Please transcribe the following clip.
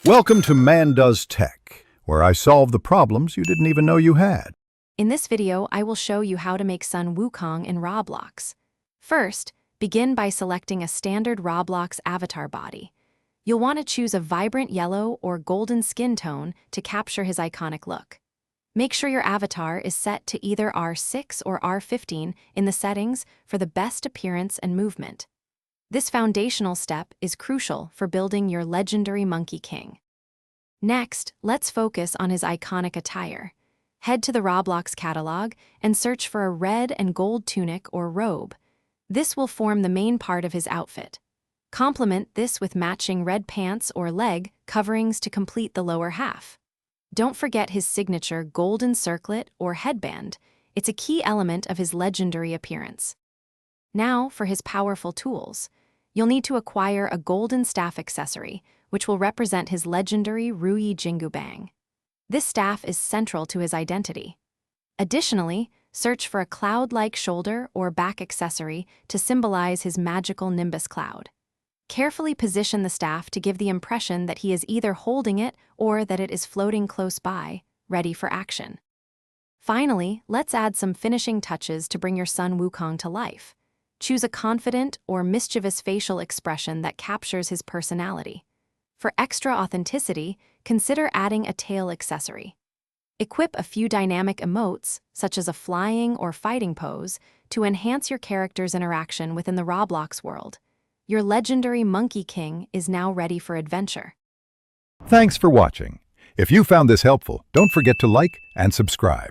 Welcome to Man Does Tech, where I solve the problems you didn't even know you had. In this video, I will show you how to make Sun Wukong in Roblox. First, begin by selecting a standard Roblox avatar body. You'll want to choose a vibrant yellow or golden skin tone to capture his iconic look. Make sure your avatar is set to either R6 or R15 in the settings for the best appearance and movement. This foundational step is crucial for building your legendary Monkey King. Next, let's focus on his iconic attire. Head to the Roblox catalog and search for a red and gold tunic or robe. This will form the main part of his outfit. Complement this with matching red pants or leg coverings to complete the lower half. Don't forget his signature golden circlet or headband. It's a key element of his legendary appearance. Now for his powerful tools. You'll need to acquire a golden staff accessory, which will represent his legendary Rui Jingu Bang. This staff is central to his identity. Additionally, search for a cloud-like shoulder or back accessory to symbolize his magical Nimbus cloud. Carefully position the staff to give the impression that he is either holding it or that it is floating close by, ready for action. Finally, let's add some finishing touches to bring your Sun Wukong to life. Choose a confident or mischievous facial expression that captures his personality. For extra authenticity, consider adding a tail accessory. Equip a few dynamic emotes, such as a flying or fighting pose, to enhance your character's interaction within the Roblox world. Your legendary Monkey King is now ready for adventure. Thanks for watching. If you found this helpful, don't forget to like and subscribe.